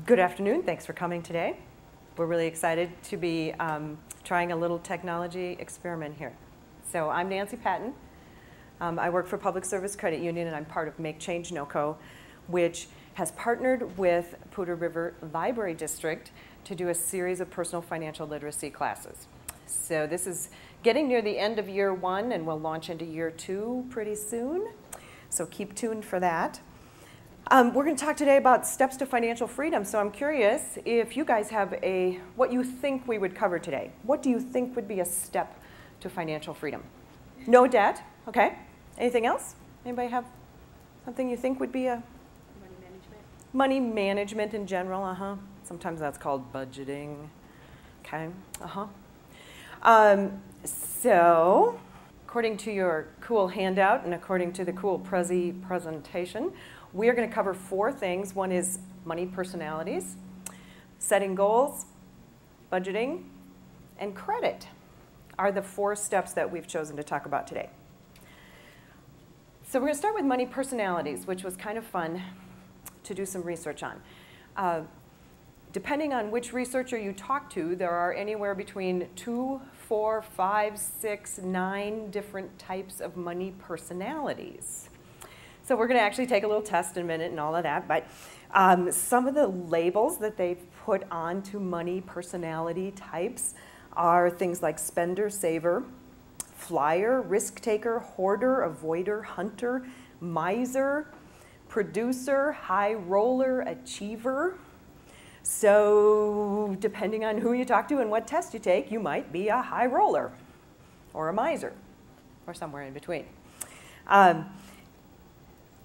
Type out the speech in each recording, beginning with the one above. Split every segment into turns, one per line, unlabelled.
Good afternoon. Thanks for coming today. We're really excited to be trying a little technology experiment here. So I'm Nancy Patton. I work for Public Service Credit Union, and I'm part of Make Change NOCO, which has partnered with Poudre River Library District to do a series of personal financial literacy classes. So this is getting near the end of year one, and we'll launch into year two pretty soon. So keep tuned for that. We're going to talk today about steps to financial freedom. So I'm curious if you guys have what you think we would cover today. What do you think would be a step to financial freedom? No debt, okay. Anything else? Anybody have something you think would be a?
Money management.
Money management in general, Sometimes that's called budgeting, okay, So, according to your cool handout and according to the cool Prezi presentation, we are going to cover four things. One is money personalities, setting goals, budgeting, and credit are the four steps that we've chosen to talk about today. So we're going to start with money personalities, which was kind of fun to do some research on. Depending on which researcher you talk to, there are anywhere between 2, 4, 5, 6, 9 different types of money personalities. So we're going to actually take a little test in a minute and all of that, but some of the labels that they've put onto money personality types are things like spender, saver, flyer, risk taker, hoarder, avoider, hunter, miser, producer, high roller, achiever. So depending on who you talk to and what test you take, you might be a high roller or a miser or somewhere in between.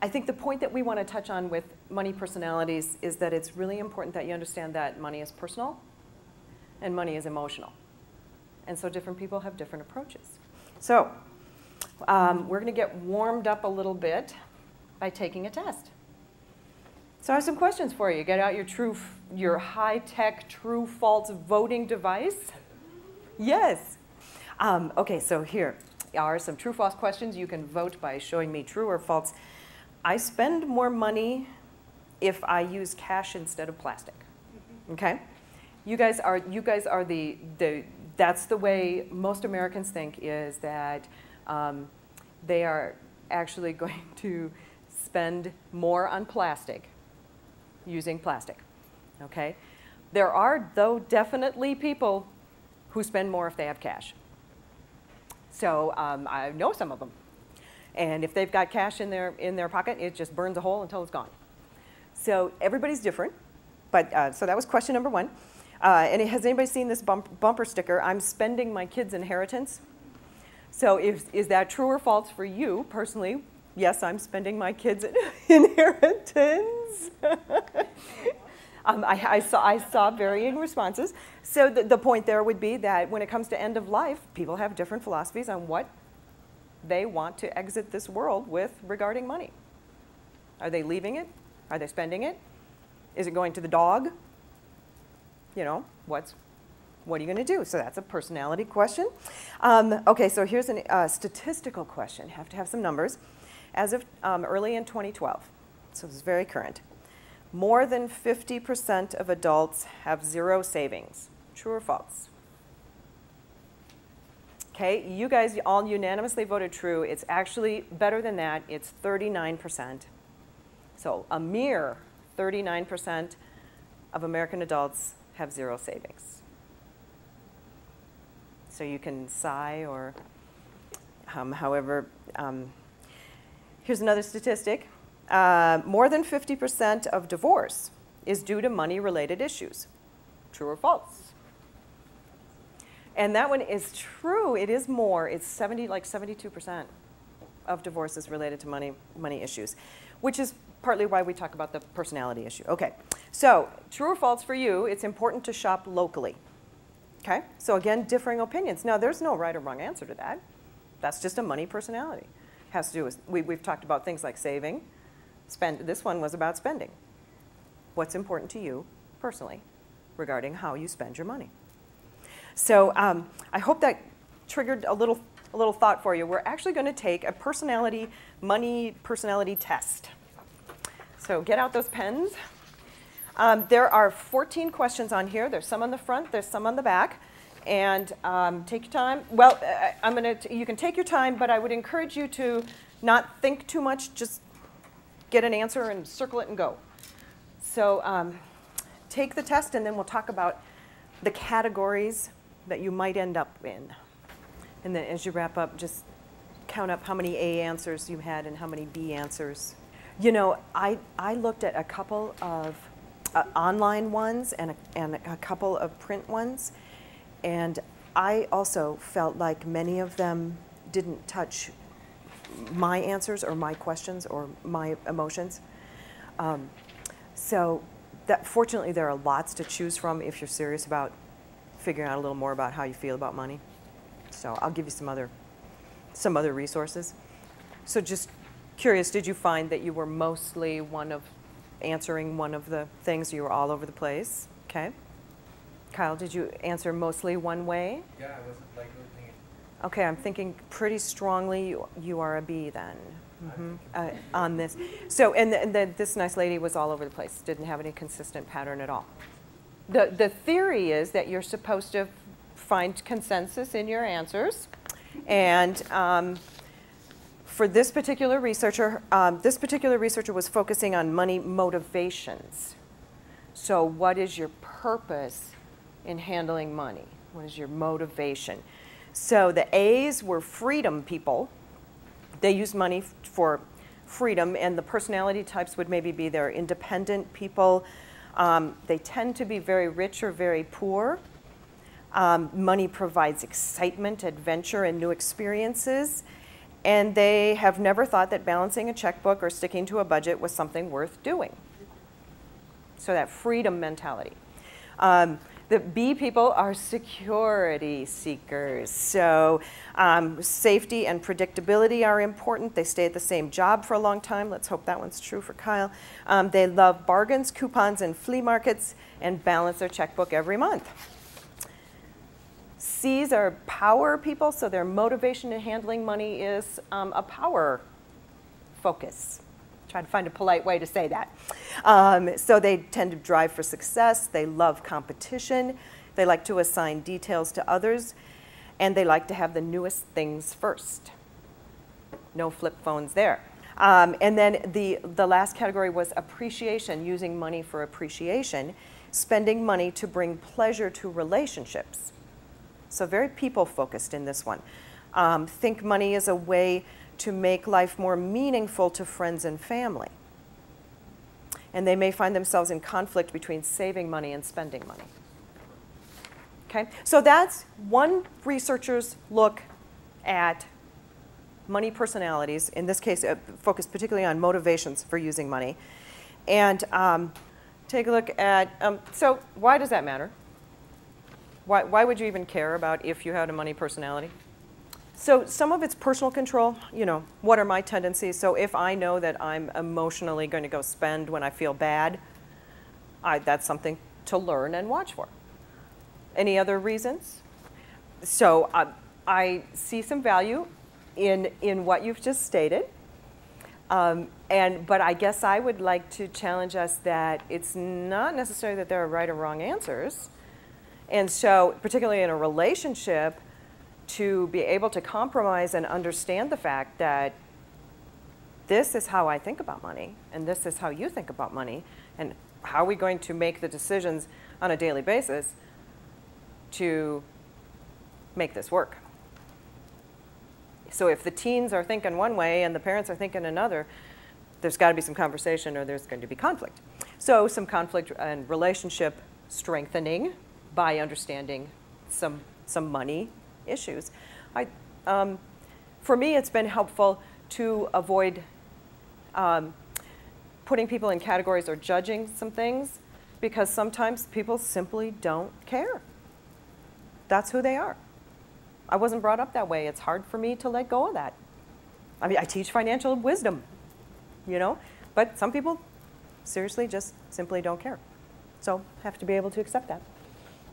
I think the point that we want to touch on with money personalities is that it's really important that you understand that money is personal and money is emotional. And so different people have different approaches. So we're going to get warmed up a little bit by taking a test. So I have some questions for you. Get out your high-tech true-false voting device. Yes. Okay, so here are some true-false questions. You can vote by showing me true or false. I spend more money if I use cash instead of plastic. Okay? You guys are that's the way most Americans think, is that they are actually going to spend more on plastic using plastic. Okay? There are, though, definitely people who spend more if they have cash. So I know some of them. And if they've got cash in their pocket, it just burns a hole until it's gone. So everybody's different. But so that was question number one. And has anybody seen this bumper sticker? I'm spending my kids' inheritance. So is that true or false for you personally? Yes, I'm spending my kids' inheritance. I saw varying responses. So the point there would be that when it comes to end of life, people have different philosophies on what they want to exit this world with regarding money. Are they leaving it? Are they spending it? Is it going to the dog? You know, what are you going to do? So that's a personality question. Okay, so here's a statistical question. Have to have some numbers. As of early in 2012, so this is very current, more than 50% of adults have zero savings. True or false? Okay, you guys all unanimously voted true. It's actually better than that. It's 39%. So a mere 39% of American adults have zero savings. So you can sigh or however. Here's another statistic. More than 50% of divorce is due to money-related issues. True or false? And that one is true. It is more. It's 72% of divorce is related to money issues, which is partly why we talk about the personality issue. Okay, so true or false for you, it's important to shop locally. Okay, so again, differing opinions. Now, there's no right or wrong answer to that. That's just a money personality. It has to do with, we've talked about things like saving. This one was about spending. What's important to you personally regarding how you spend your money? So I hope that triggered a little thought for you. We're actually going to take a money personality test. So get out those pens. There are 14 questions on here. There's some on the front, there's some on the back. And take your time. Well, you can take your time, but I would encourage you to not think too much. Just get an answer and circle it and go. So take the test, and then we'll talk about the categories that you might end up in. And then as you wrap up, just count up how many A answers you had and how many B answers. You know, I looked at a couple of online ones and a couple of print ones, and I also felt like many of them didn't touch my answers or my questions or my emotions. So fortunately, there are lots to choose from if you're serious about figuring out a little more about how you feel about money. So I'll give you some other resources. So just curious, did you find that you were mostly answering one of the things? You were all over the place? Okay. Kyle, did you answer mostly one way?
Yeah, I wasn't like really thinking.
Okay, I'm thinking pretty strongly you are a B then. On this. So, and this nice lady was all over the place, didn't have any consistent pattern at all. The theory is that you're supposed to find consensus in your answers, and for this particular researcher was focusing on money motivations. So what is your purpose in handling money? What is your motivation? So the A's were freedom people. They use money for freedom, and the personality types would maybe be they're independent people. They tend to be very rich or very poor. Money provides excitement, adventure, and new experiences. And they have never thought that balancing a checkbook or sticking to a budget was something worth doing. So that freedom mentality. The B people are security seekers. So safety and predictability are important. They stay at the same job for a long time. Let's hope that one's true for Kyle. They love bargains, coupons, and flea markets, and balance their checkbook every month. C's are power people, so their motivation in handling money is a power focus. Try to find a polite way to say that. So they tend to drive for success. They love competition. They like to assign details to others. And they like to have the newest things first. No flip phones there. And then the last category was appreciation, using money for appreciation, spending money to bring pleasure to relationships. So very people-focused in this one. Think money is a way to make life more meaningful to friends and family. And they may find themselves in conflict between saving money and spending money. Okay, so that's one researcher's look at money personalities. In this case, focused particularly on motivations for using money. And take a look at, so why does that matter? Why would you even care about if you had a money personality? So some of it's personal control. You know, what are my tendencies? So if I know that I'm emotionally going to go spend when I feel bad, that's something to learn and watch for. Any other reasons? So I see some value in what you've just stated. But I guess I would like to challenge us that it's not necessary that there are right or wrong answers. And so, particularly in a relationship, to be able to compromise and understand the fact that this is how I think about money, and this is how you think about money, and how are we going to make the decisions on a daily basis to make this work. So if the teens are thinking one way and the parents are thinking another, there's got to be some conversation or there's going to be conflict. So some conflict and relationship strengthening by understanding some money issues. For me, it's been helpful to avoid putting people in categories or judging some things, because sometimes people simply don't care. That's who they are. I wasn't brought up that way. It's hard for me to let go of that. I mean, I teach financial wisdom, you know, but some people seriously just simply don't care. So have to be able to accept that,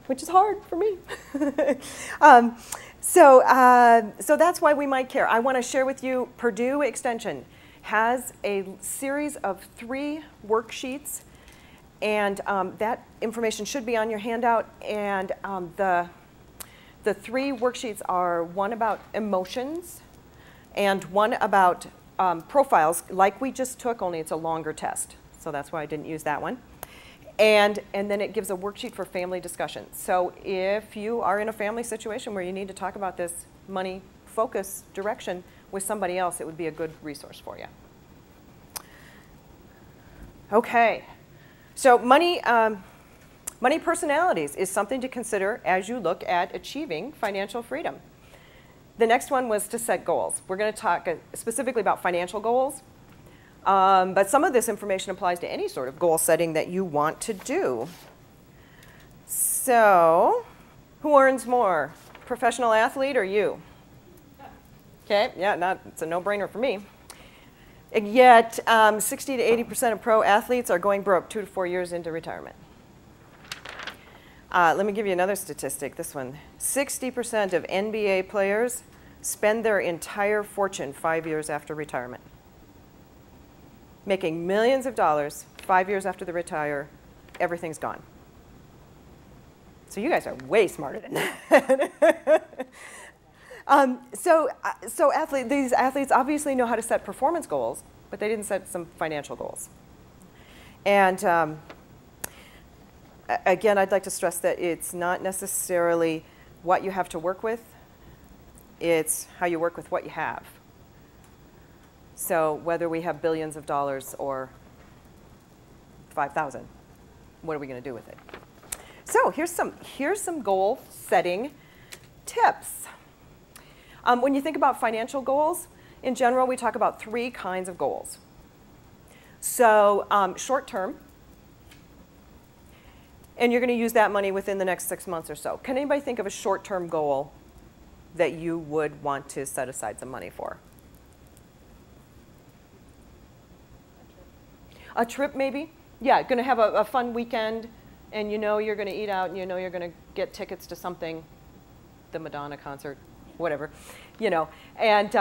which is hard for me. So that's why we might care. I want to share with you, Purdue Extension has a series of 3 worksheets And that information should be on your handout. And the three worksheets are one about emotions and one about profiles, like we just took, only it's a longer test. So that's why I didn't use that one. And then it gives a worksheet for family discussion. So if you are in a family situation where you need to talk about this money focus direction with somebody else, it would be a good resource for you. Okay, so money personalities is something to consider as you look at achieving financial freedom. The next one was to set goals. We're going to talk specifically about financial goals, but some of this information applies to any sort of goal setting that you want to do. So, who earns more, professional athlete or you? Okay, yeah, it's a no-brainer for me. And yet, 60 to 80% of pro athletes are going broke 2 to 4 years into retirement. Let me give you another statistic, this one. 60% of NBA players spend their entire fortune 5 years after retirement. Making millions of dollars 5 years after they retire, everything's gone. So you guys are way smarter than that. These athletes obviously know how to set performance goals, but they didn't set some financial goals. And again, I'd like to stress that it's not necessarily what you have to work with, it's how you work with what you have. So whether we have billions of dollars or 5,000, what are we going to do with it? So here's some goal setting tips. When you think about financial goals, in general, we talk about 3 kinds of goals. So short term, and you're going to use that money within the next 6 months or so. Can anybody think of a short-term goal that you would want to set aside some money for? A trip, maybe? Yeah, going to have a fun weekend, and you know you're going to eat out, and you know you're going to get tickets to something, the Madonna concert, whatever, you know. And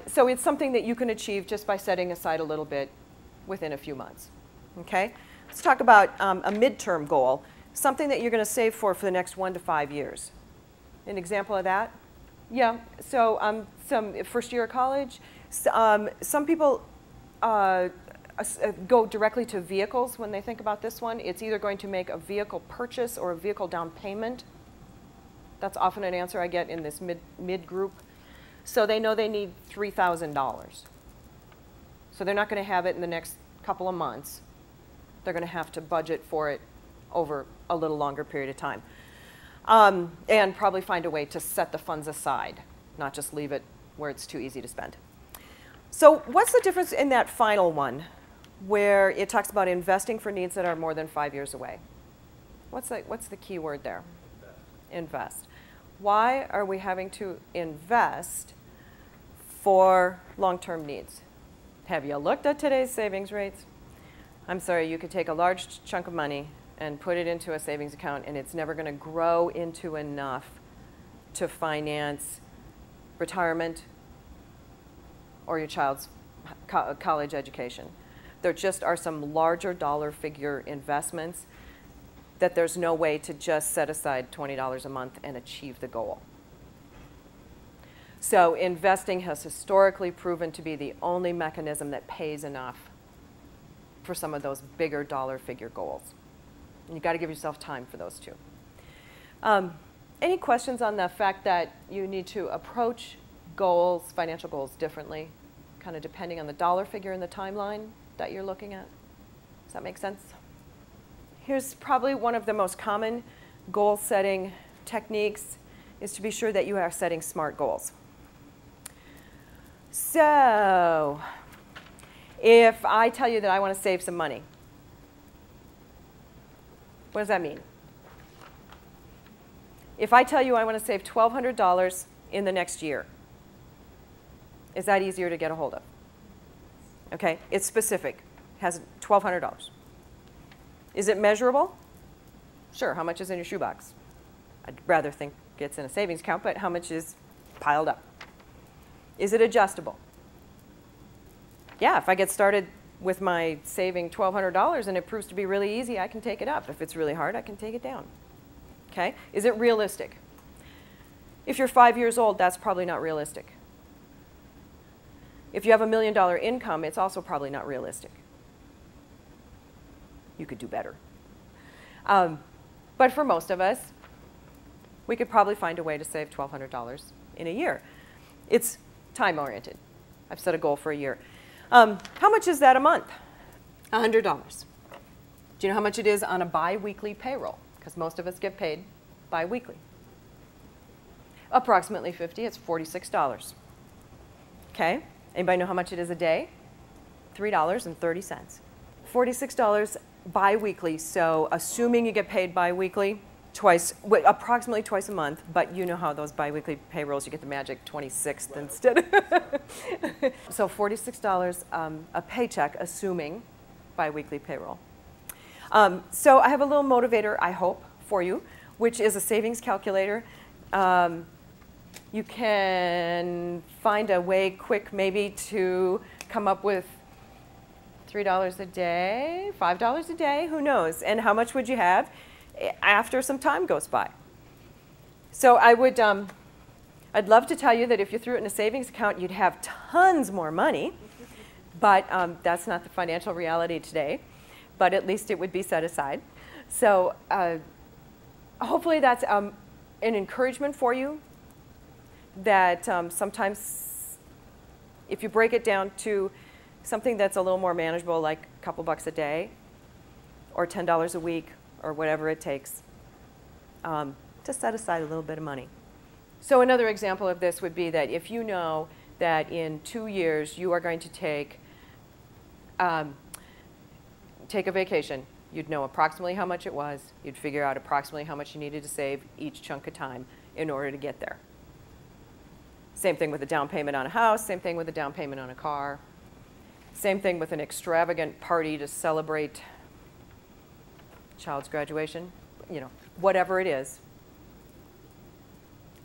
so it's something that you can achieve just by setting aside a little bit within a few months, okay? Let's talk about a midterm goal, something that you're going to save for the next 1 to 5 years. An example of that? Yeah, so some first year of college, some people go directly to vehicles when they think about this one. It's either going to make a vehicle purchase or a vehicle down payment. That's often an answer I get in this mid group. So they know they need $3,000. So they're not going to have it in the next couple of months. They're going to have to budget for it over a little longer period of time. And probably find a way to set the funds aside, not just leave it where it's too easy to spend. So what's the difference in that final one where it talks about investing for needs that are more than 5 years away? What's the key word there? Invest. Why are we having to invest for long-term needs? Have you looked at today's savings rates? I'm sorry, you could take a large chunk of money and put it into a savings account, and it's never going to grow into enough to finance retirement or your child's college education. There just are some larger dollar figure investments that there's no way to just set aside $20 a month and achieve the goal. So investing has historically proven to be the only mechanism that pays enough for some of those bigger dollar figure goals. And you've got to give yourself time for those too. Any questions on the fact that you need to approach goals, financial goals, differently, kind of depending on the dollar figure and the timeline that you're looking at? Does that make sense? Here's probably one of the most common goal setting techniques is to be sure that you are setting SMART goals. So, if I tell you that I want to save some money, what does that mean? If I tell you I want to save $1,200 in the next year, is that easier to get a hold of? Okay, it's specific, has $1,200. Is it measurable? Sure, how much is in your shoebox? I'd rather think it's in a savings account, but how much is piled up? Is it adjustable? Yeah, if I get started with my saving $1,200 and it proves to be really easy, I can take it up. If it's really hard, I can take it down. Okay? Is it realistic? If you're 5 years old, that's probably not realistic. If you have $1 million income, it's also probably not realistic. You could do better. But for most of us, we could probably find a way to save $1,200 in a year. It's time-oriented. I've set a goal for a year. How much is that a month? $100. Do you know how much it is on a bi-weekly payroll? Because most of us get paid bi-weekly. Approximately 50, it's $46. Okay? Anybody know how much it is a day? $3.30. $46 bi-weekly, so assuming you get paid bi-weekly, approximately twice a month, but you know how those bi-weekly payrolls, you get the magic 26th instead. So $46 a paycheck, assuming bi-weekly payroll. So I have a little motivator, I hope, for you, which is a savings calculator. You can find a way quick maybe to come up with $3 a day, $5 a day, who knows? And how much would you have after some time goes by? So I'd love to tell you that if you threw it in a savings account, you'd have tons more money, but that's not the financial reality today, but at least it would be set aside. So hopefully that's an encouragement for you that sometimes if you break it down to something that's a little more manageable, like a couple bucks a day or $10 a week or whatever it takes, to set aside a little bit of money. So another example of this would be that if you know that in 2 years you are going to take a vacation, you'd know approximately how much it was, you'd figure out approximately how much you needed to save each chunk of time in order to get there. Same thing with a down payment on a house, same thing with a down payment on a car, same thing with an extravagant party to celebrate child's graduation, you know, whatever it is.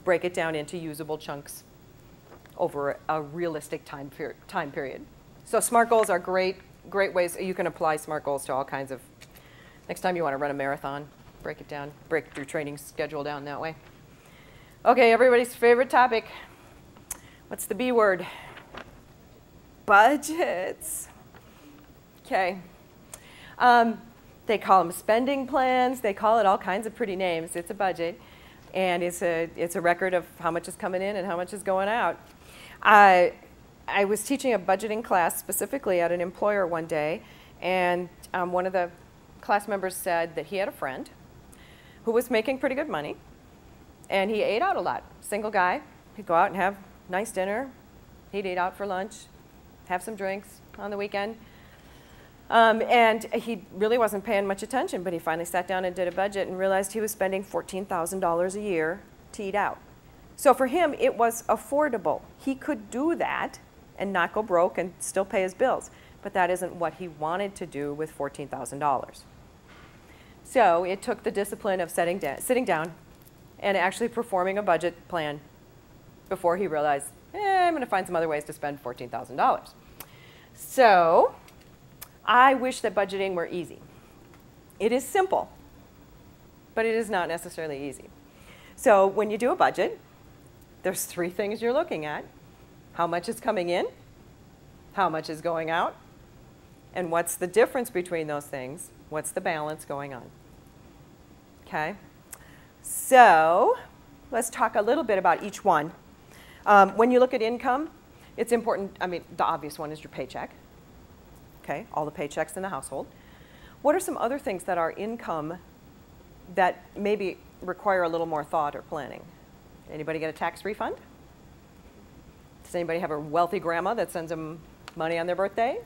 Break it down into usable chunks over a realistic time period. So SMART goals are great ways. You can apply SMART goals to all kinds of, next time you want to run a marathon, break it down, break your training schedule down that way. Okay, everybody's favorite topic. What's the B word? Budgets. Okay. They call them spending plans. They call it all kinds of pretty names. It's a budget, and it's a record of how much is coming in and how much is going out. I was teaching a budgeting class specifically at an employer one day, and one of the class members said that he had a friend who was making pretty good money, and he ate out a lot. Single guy. He'd go out and have a nice dinner. He'd eat out for lunch, have some drinks on the weekend. And he really wasn't paying much attention, but he finally sat down and did a budget and realized he was spending $14,000 a year to eat out. So for him, it was affordable. He could do that and not go broke and still pay his bills. But that isn't what he wanted to do with $14,000. So it took the discipline of sitting down and actually performing a budget plan before he realized, I'm going to find some other ways to spend $14,000. So I wish that budgeting were easy. It is simple, but it is not necessarily easy. So when you do a budget, there's 3 things you're looking at. How much is coming in, how much is going out, and what's the difference between those things? What's the balance going on? Okay? So let's talk a little bit about each one. When you look at income, it's important, I mean, the obvious one is your paycheck. Okay, all the paychecks in the household. What are some other things that are income that maybe require a little more thought or planning? Anybody get a tax refund? Does anybody have a wealthy grandma that sends them money on their birthday?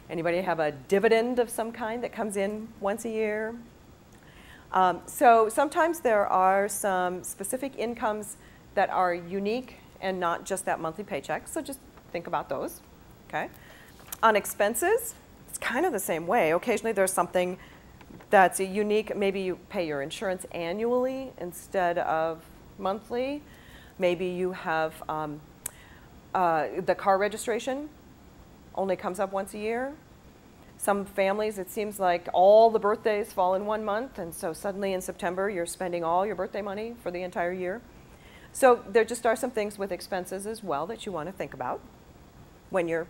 Anybody have a dividend of some kind that comes in once a year? So sometimes there are some specific incomes that are unique and not just that monthly paycheck, so just think about those, okay? On expenses, it's kind of the same way. Occasionally there's something that's unique. Maybe you pay your insurance annually instead of monthly. Maybe you have the car registration only comes up once a year. Some families, it seems like all the birthdays fall in one month, and so suddenly in September you're spending all your birthday money for the entire year. So there just are some things with expenses as well that you want to think about when you're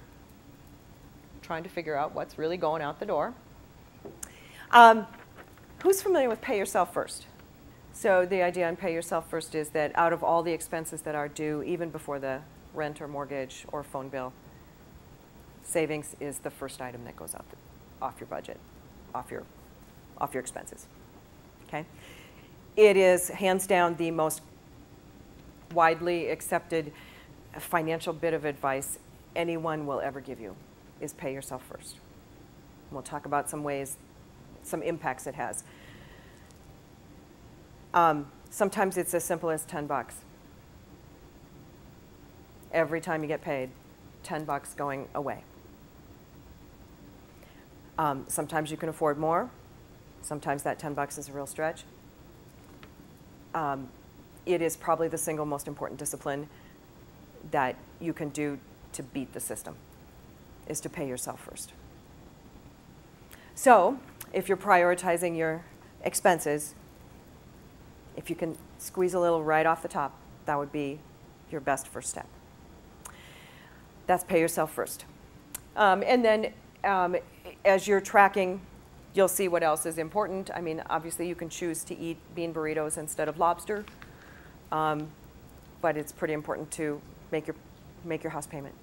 trying to figure out what's really going out the door. Who's familiar with Pay Yourself First? So the idea on Pay Yourself First is that out of all the expenses that are due, even before the rent or mortgage or phone bill, savings is the first item that goes off your budget, off your expenses. Okay? It is hands down the most widely accepted financial bit of advice anyone will ever give you is pay yourself first. And we'll talk about some ways, some impacts it has. Sometimes it's as simple as $10. Every time you get paid, $10 going away. Sometimes you can afford more. Sometimes that $10 is a real stretch. It is probably the single most important discipline that you can do to beat the system, is to pay yourself first. So if you're prioritizing your expenses, if you can squeeze a little right off the top, that would be your best first step. That's pay yourself first. And then as you're tracking, you'll see what else is important. I mean, obviously you can choose to eat bean burritos instead of lobster, but it's pretty important to make your house payment.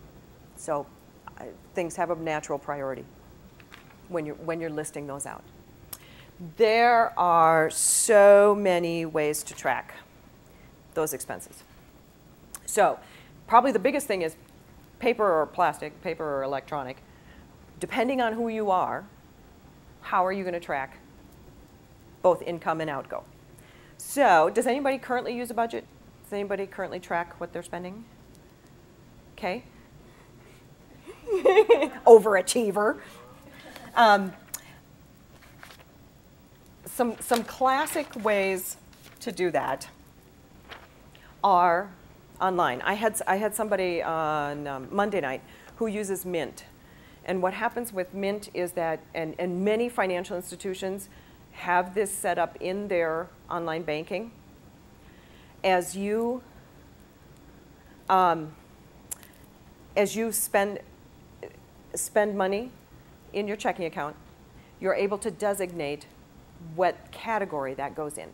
So things have a natural priority when you're listing those out. There are so many ways to track those expenses. So probably the biggest thing is paper or plastic, paper or electronic. Depending on who you are, how are you going to track both income and outgo? So does anybody currently use a budget? Does anybody currently track what they're spending? Okay. Overachiever. Some classic ways to do that are online. I had somebody on Monday night who uses Mint. And what happens with Mint is that, and many financial institutions have this set up in their online banking. As you spend money in your checking account, you're able to designate what category that goes in.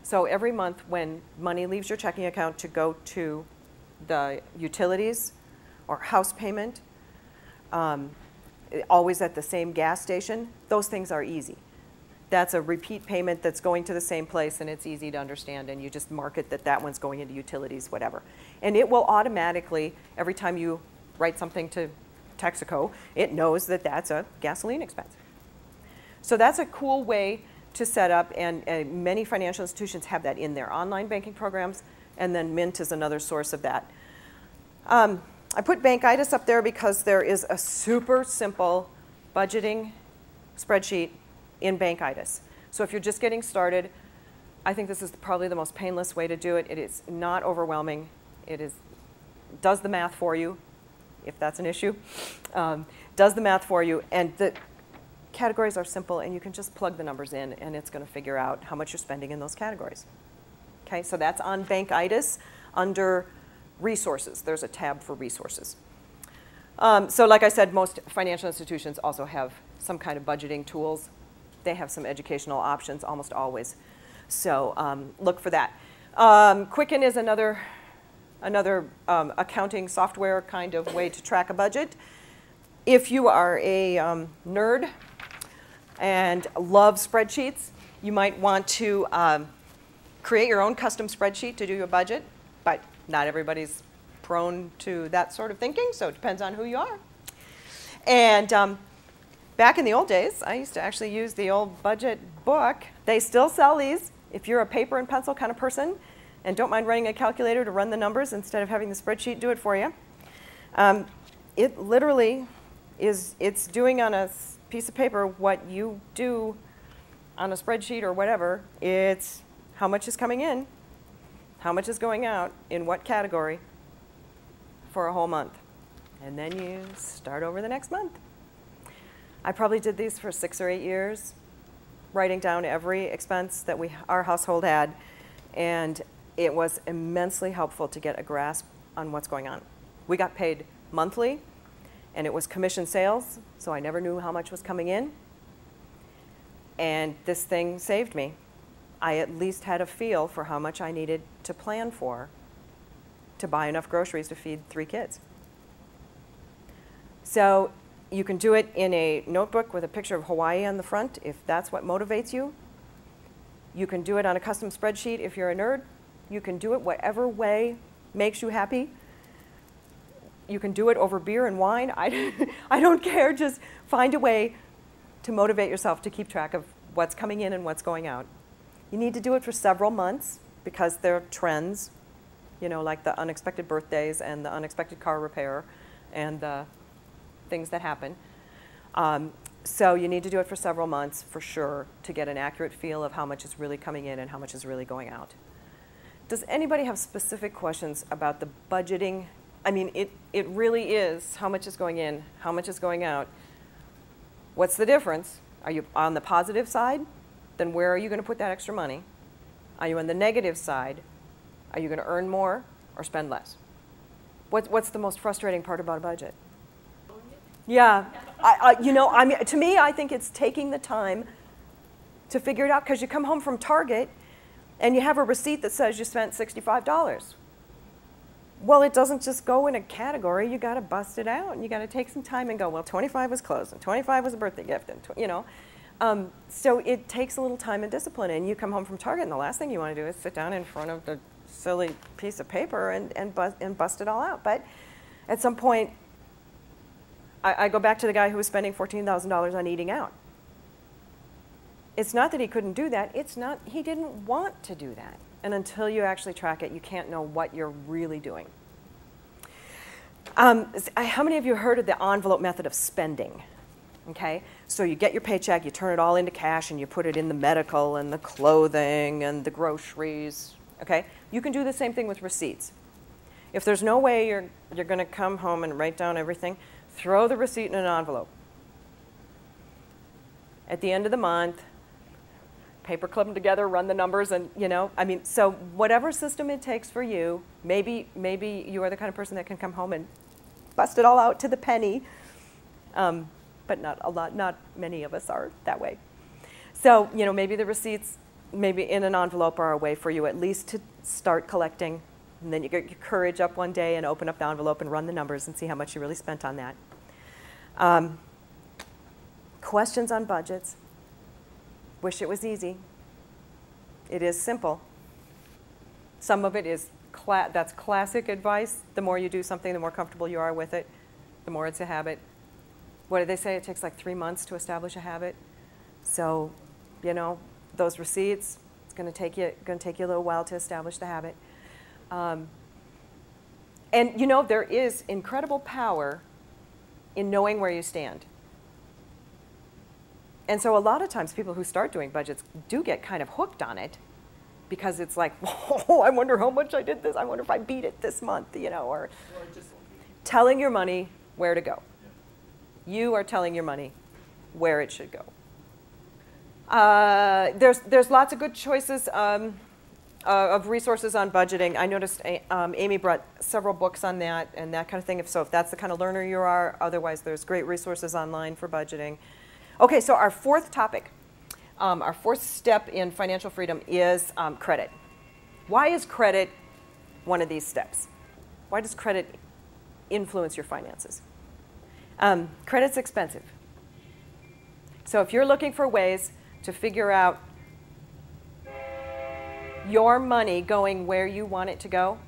So every month when money leaves your checking account to go to the utilities or house payment, always at the same gas station, those things are easy. That's a repeat payment that's going to the same place, and it's easy to understand, and you just mark it that one's going into utilities, whatever. And it will automatically, every time you write something to Texaco, it knows that that's a gasoline expense. So that's a cool way to set up, and many financial institutions have that in their online banking programs, and then Mint is another source of that. I put Bankitis up there because there is a super simple budgeting spreadsheet in Bankitis. So if you're just getting started, I think this is probably the most painless way to do it. It is not overwhelming. It does the math for you, if that's an issue. Does the math for you, and the categories are simple, and you can just plug the numbers in, and it's going to figure out how much you're spending in those categories. Okay, so that's on Bankitis under Resources. There's a tab for Resources. So like I said, most financial institutions also have some kind of budgeting tools. They have some educational options almost always. So look for that. Quicken is another accounting software kind of way to track a budget. If you are a nerd and love spreadsheets, you might want to create your own custom spreadsheet to do your budget, but not everybody's prone to that sort of thinking, so it depends on who you are. And back in the old days, I used to actually use the old budget book. They still sell these if you're a paper and pencil kind of person and don't mind running a calculator to run the numbers instead of having the spreadsheet do it for you. It literally it's doing on a piece of paper what you do on a spreadsheet or whatever. It's how much is coming in, how much is going out, in what category for a whole month. And then you start over the next month. I probably did these for 6 or 8 years, writing down every expense that our household had, and it was immensely helpful to get a grasp on what's going on. We got paid monthly, and it was commission sales, so I never knew how much was coming in, and this thing saved me. I at least had a feel for how much I needed to plan for to buy enough groceries to feed 3 kids. So you can do it in a notebook with a picture of Hawaii on the front if that's what motivates you. You can do it on a custom spreadsheet if you're a nerd. You can do it whatever way makes you happy. You can do it over beer and wine. I don't care. Just find a way to motivate yourself to keep track of what's coming in and what's going out. You need to do it for several months because there are trends, you know, like the unexpected birthdays and the unexpected car repair and the things that happen. So you need to do it for several months for sure to get an accurate feel of how much is really coming in and how much is really going out. Does anybody have specific questions about the budgeting? I mean, it really is how much is going in, how much is going out. What's the difference? Are you on the positive side? Then where are you going to put that extra money? Are you on the negative side? Are you going to earn more or spend less? What's the most frustrating part about a budget? Yeah, you know, I mean, to me, I think it's taking the time to figure it out because you come home from Target and you have a receipt that says you spent $65. Well, it doesn't just go in a category. You got to bust it out, and you got to take some time and go, well, 25 was clothes, and 25 was a birthday gift, and you know. So it takes a little time and discipline, and you come home from Target, and the last thing you want to do is sit down in front of the silly piece of paper and bust it all out. But at some point, I go back to the guy who was spending $14,000 on eating out. It's not that he couldn't do that. It's not, he didn't want to do that. And until you actually track it, you can't know what you're really doing. How many of you heard of the envelope method of spending? Okay, so you get your paycheck, you turn it all into cash, and you put it in the medical and the clothing and the groceries. Okay, you can do the same thing with receipts. If there's no way you're going to come home and write down everything, throw the receipt in an envelope. At the end of the month, paperclip them together, run the numbers, and you know, I mean, so whatever system it takes for you, maybe you are the kind of person that can come home and bust it all out to the penny, but not many of us are that way. So, you know, maybe the receipts, maybe in an envelope are a way for you at least to start collecting, and then you get your courage up one day and open up the envelope and run the numbers and see how much you really spent on that. Questions on budgets? Wish it was easy. It is simple. Some of it is, that's classic advice. The more you do something, the more comfortable you are with it, the more it's a habit. What do they say? It takes like 3 months to establish a habit. So, you know, those receipts, it's going to take you a little while to establish the habit. And you know, there is incredible power in knowing where you stand. And so a lot of times people who start doing budgets do get kind of hooked on it because it's like, oh, I wonder how much I did this. I wonder if I beat it this month, you know, or telling your money where to go. Yeah. You are telling your money where it should go. There's lots of good choices of resources on budgeting. I noticed Amy brought several books on that and that kind of thing. If that's the kind of learner you are, otherwise there's great resources online for budgeting. Okay, so our fourth topic, our fourth step in financial freedom is credit. Why is credit one of these steps? Why does credit influence your finances? Credit's expensive. So if you're looking for ways to figure out your money going where you want it to go,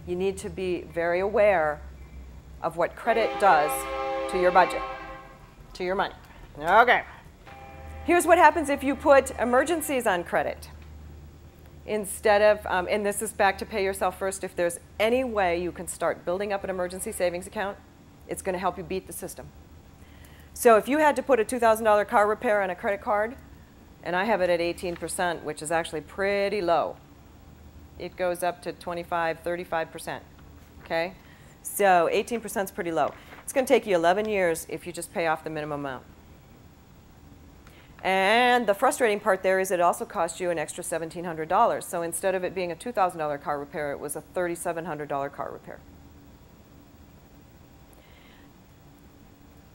you need to be very aware of what credit does to your budget, to your money. Okay. Here's what happens if you put emergencies on credit. Instead of, and this is back to pay yourself first, if there's any way you can start building up an emergency savings account, it's going to help you beat the system. So if you had to put a $2,000 car repair on a credit card, and I have it at 18%, which is actually pretty low. It goes up to 25, 35%, okay? So 18% is pretty low. It's going to take you 11 years if you just pay off the minimum amount. And the frustrating part there is it also cost you an extra $1,700. So instead of it being a $2,000 car repair, it was a $3,700 car repair.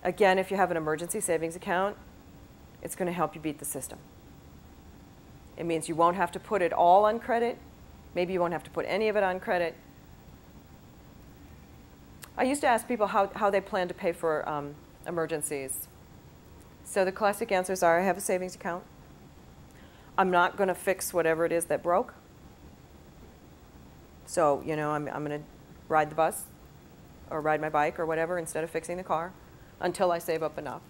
Again, if you have an emergency savings account, it's going to help you beat the system. It means you won't have to put it all on credit. Maybe you won't have to put any of it on credit. I used to ask people how they plan to pay for emergencies. So the classic answers are, I have a savings account. I'm not going to fix whatever it is that broke. So, you know, I'm going to ride the bus or ride my bike or whatever instead of fixing the car until I save up enough.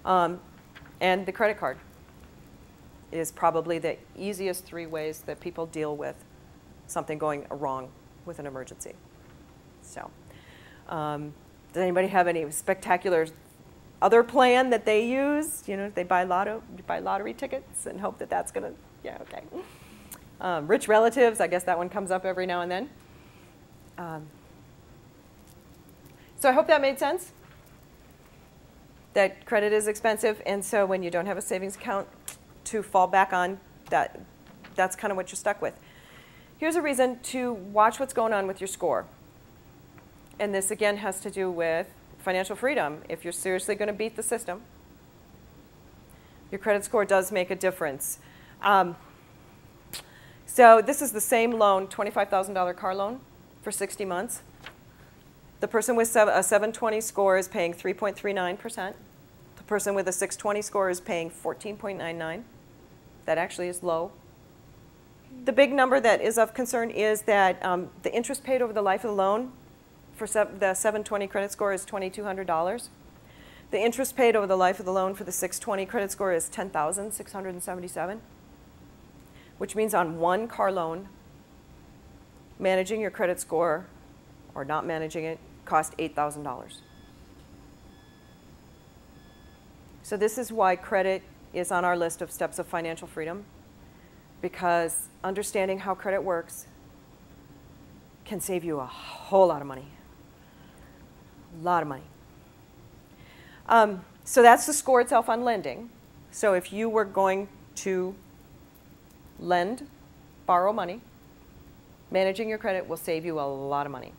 And the credit card is probably the easiest 3 ways that people deal with something going wrong with an emergency. So, does anybody have any spectacular other plan that they use? You know, they buy lottery tickets and hope that that's going to, yeah, okay. Rich relatives, I guess that one comes up every now and then. So I hope that made sense. That credit is expensive, and so when you don't have a savings account to fall back on, that's kind of what you're stuck with. Here's a reason to watch what's going on with your score. And this, again, has to do with financial freedom. If you're seriously going to beat the system, your credit score does make a difference. So this is the same loan, $25,000 car loan for 60 months. The person with a 720 score is paying 3.39%. The person with a 620 score is paying 14.99. That actually is low. The big number that is of concern is that the interest paid over the life of the loan for the 720 credit score is $2,200. The interest paid over the life of the loan for the 620 credit score is $10,677, which means on one car loan, managing your credit score or not managing it cost $8,000. So this is why credit is on our list of steps of financial freedom, because understanding how credit works can save you a whole lot of money. A lot of money. So that's the score itself on lending. So if you were going to lend, borrow money, managing your credit will save you a lot of money.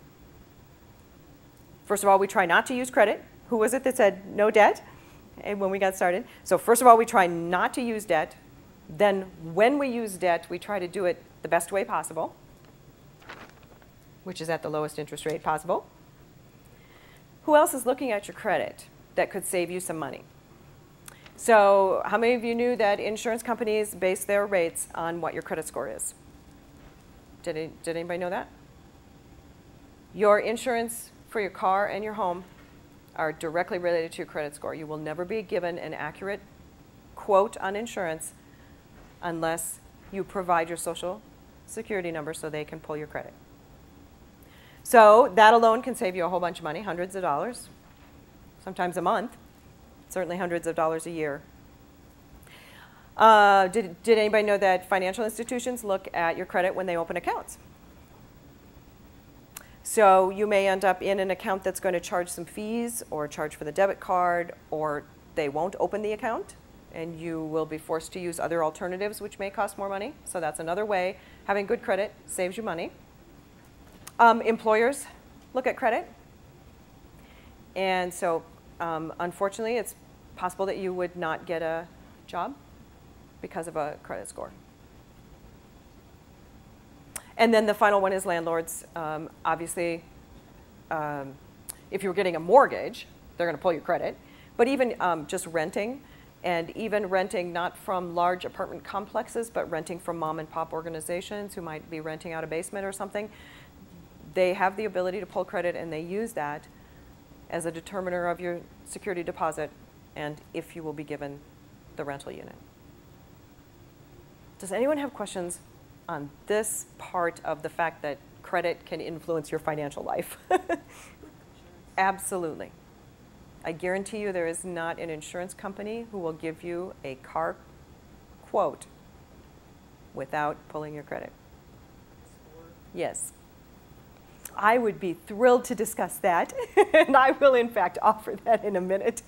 First of all, we try not to use credit. Who was it that said no debt when we got started? So first of all, we try not to use debt. Then when we use debt, we try to do it the best way possible, which is at the lowest interest rate possible. Who else is looking at your credit that could save you some money? So how many of you knew that insurance companies base their rates on what your credit score is? Did anybody know that? Your insurance for your car and your home are directly related to your credit score. You will never be given an accurate quote on insurance unless you provide your social security number so they can pull your credit. So that alone can save you a whole bunch of money, hundreds of dollars, sometimes a month, certainly hundreds of dollars a year. Did anybody know that financial institutions look at your credit when they open accounts? So you may end up in an account that's going to charge some fees or charge for the debit card, or they won't open the account and you will be forced to use other alternatives which may cost more money. So that's another way. Having good credit saves you money. Employers look at credit. And so unfortunately, it's possible that you would not get a job because of a credit score. And then the final one is landlords. Obviously, if you're getting a mortgage, they're going to pull your credit. But even just renting, and even renting not from large apartment complexes, but renting from mom and pop organizations who might be renting out a basement or something, they have the ability to pull credit, and they use that as a determiner of your security deposit and if you will be given the rental unit. Does anyone have questions on this part of the fact that credit can influence your financial life? Absolutely. I guarantee you there is not an insurance company who will give you a car quote without pulling your credit. Yes. I would be thrilled to discuss that, and I will in fact offer that in a minute,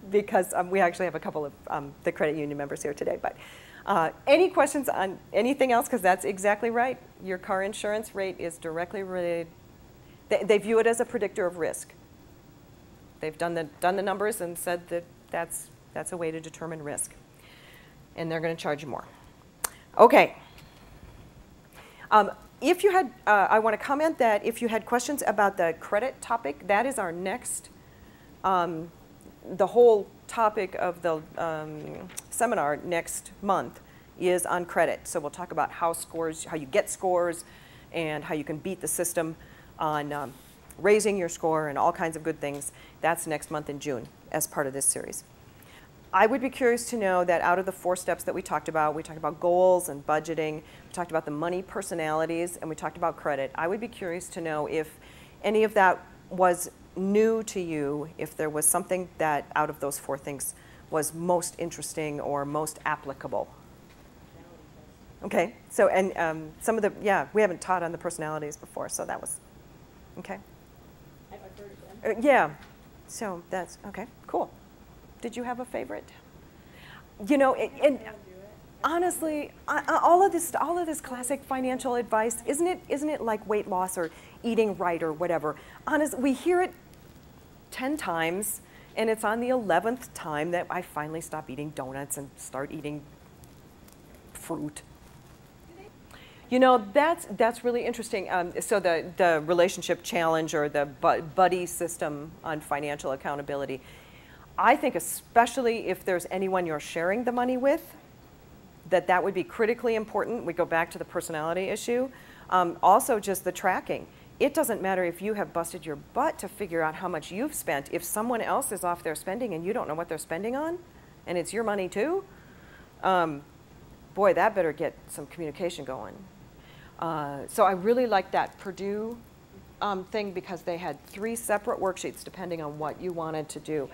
because we actually have a couple of the credit union members here today. But any questions on anything else? Because that's exactly right. Your car insurance rate is directly related. They view it as a predictor of risk. They've done the numbers and said that that's a way to determine risk, and they're going to charge you more. Okay. If you had, I want to comment that if you had questions about the credit topic, that is our next, the whole topic of the seminar next month is on credit. So we'll talk about how you get scores, and how you can beat the system on raising your score and all kinds of good things. That's next month in June as part of this series. I would be curious to know that out of the 4 steps that we talked about goals and budgeting, we talked about the money personalities, and we talked about credit. I would be curious to know if any of that was new to you, if there was something that out of those 4 things was most interesting or most applicable. Okay, so, and some of the, yeah, we haven't taught on the personalities before, so that was, okay.
I've heard of them.
Yeah, so that's, okay, cool. Did you have a favorite? You know, and honestly, all of this classic financial advice, isn't it like weight loss or eating right or whatever? Honestly, we hear it 10 times, and it's on the 11th time that I finally stop eating donuts and start eating fruit. You know, that's really interesting. So the relationship challenge, or the buddy system on financial accountability, I think especially if there's anyone you're sharing the money with, that would be critically important. We go back to the personality issue. Also just the tracking. It doesn't matter if you have busted your butt to figure out how much you've spent. If someone else is off their spending and you don't know what they're spending on, and it's your money too, boy, that better get some communication going. So I really like that Purdue thing, because they had 3 separate worksheets depending on what you wanted to do.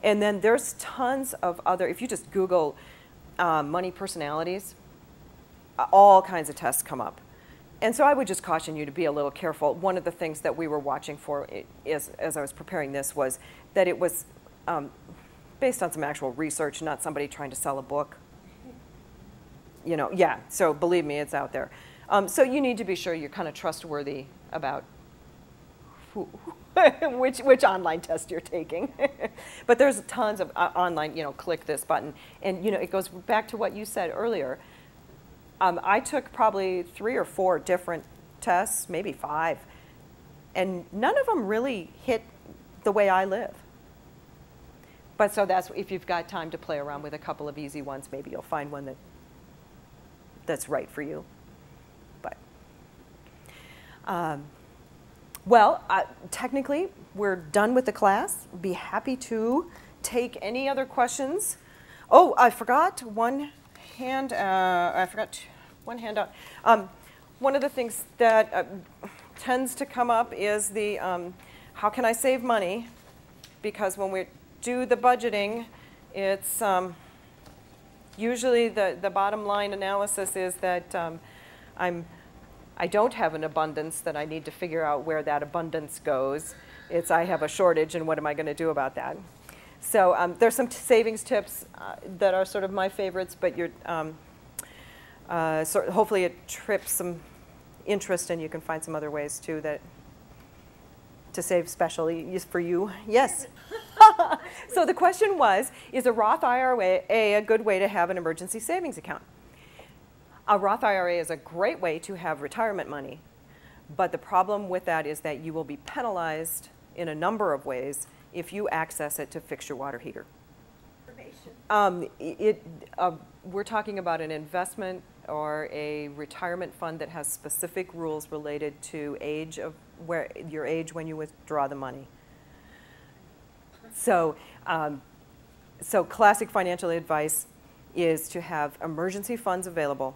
And then there's tons of other, if you just Google money personalities, all kinds of tests come up. And so I would just caution you to be a little careful. One of the things that we were watching for as I was preparing this was that it was based on some actual research, not somebody trying to sell a book. You know, yeah, so believe me, it's out there. So you need to be sure you're kind of trustworthy about which online test you're taking. But there's tons of online, you know, click this button. And, you know, it goes back to what you said earlier. I took probably 3 or 4 different tests, maybe 5, and none of them really hit the way I live. But so that's, if you've got time to play around with a couple of easy ones, maybe you'll find one that's right for you. But, well, technically, we're done with the class. Be happy to take any other questions. Oh, I forgot one hand. I forgot one handout. One of the things that tends to come up is the how can I save money? Because when we do the budgeting, it's usually the bottom line analysis is that I don't have an abundance, that I need to figure out where that abundance goes. It's I have a shortage, and what am I going to do about that? So there's some savings tips that are sort of my favorites, but you're hopefully it trips some interest, and you can find some other ways too to save specially for you. Yes. So the question was, is a Roth IRA a good way to have an emergency savings account? A Roth IRA is a great way to have retirement money, but the problem with that is that you will be penalized in a number of ways if you access it to fix your water heater. We're talking about an investment or a retirement fund that has specific rules related to your age when you withdraw the money. So, so classic financial advice is to have emergency funds available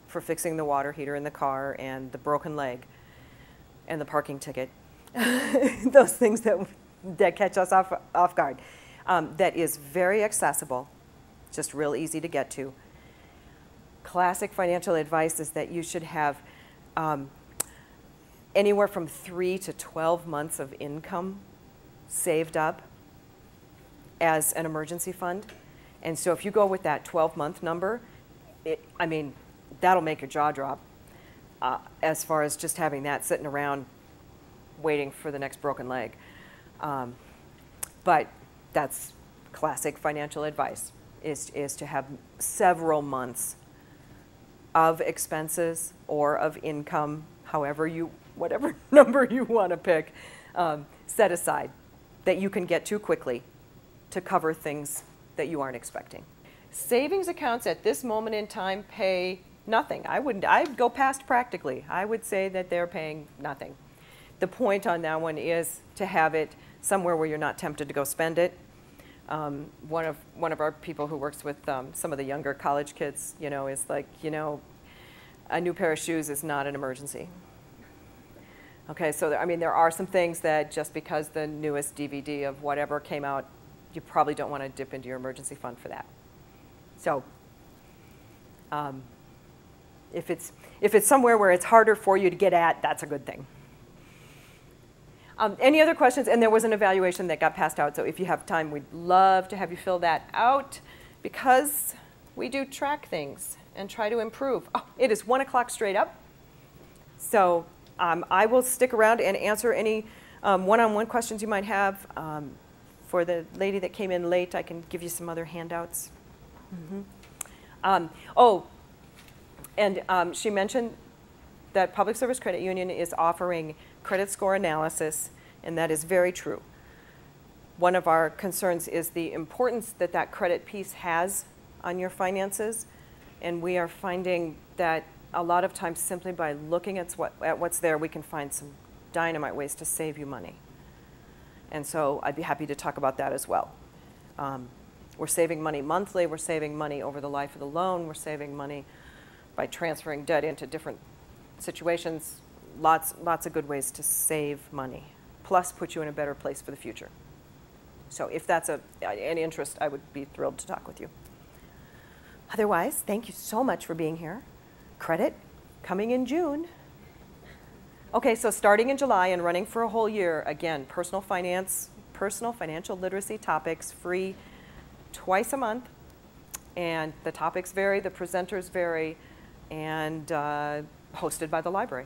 for fixing the water heater in the car and the broken leg and the parking ticket. Those things that catch us off guard. That is very accessible, just real easy to get to. Classic financial advice is that you should have anywhere from 3 to 12 months of income saved up as an emergency fund. And so if you go with that 12-month number, I mean, that'll make your jaw drop as far as just having that sitting around waiting for the next broken leg. But that's classic financial advice, is to have several months of expenses or of income, whatever number you want to pick, set aside that you can get to quickly to cover things that you aren't expecting. Savings accounts at this moment in time pay nothing. I'd go past practically. I would say that they're paying nothing. The point on that one is to have it somewhere where you're not tempted to go spend it. One of our people who works with some of the younger college kids, is like, a new pair of shoes is not an emergency. Okay, so there are some things that just because the newest DVD of whatever came out, you probably don't want to dip into your emergency fund for that. So if it's somewhere where it's harder for you to get at, that's a good thing. Any other questions? And there was an evaluation that got passed out, so if you have time, we'd love to have you fill that out because we do track things and try to improve. Oh, it is 1 o'clock straight up. So I will stick around and answer any one-on-one questions you might have. For the lady that came in late, I can give you some other handouts. She mentioned that Public Service Credit Union is offering credit score analysis, and that is very true. One of our concerns is the importance that that credit piece has on your finances, and we are finding that a lot of times simply by looking at what's there, we can find some dynamite ways to save you money. And so I'd be happy to talk about that as well. We're saving money monthly, we're saving money over the life of the loan, we're saving money by transferring debt into different situations. Lots of good ways to save money, plus put you in a better place for the future. So if that's an interest, I would be thrilled to talk with you. Otherwise, thank you so much for being here. Credit coming in June. Okay, so starting in July and running for a whole year, again, personal financial literacy topics, free twice a month. And the topics vary, the presenters vary, and hosted by the library.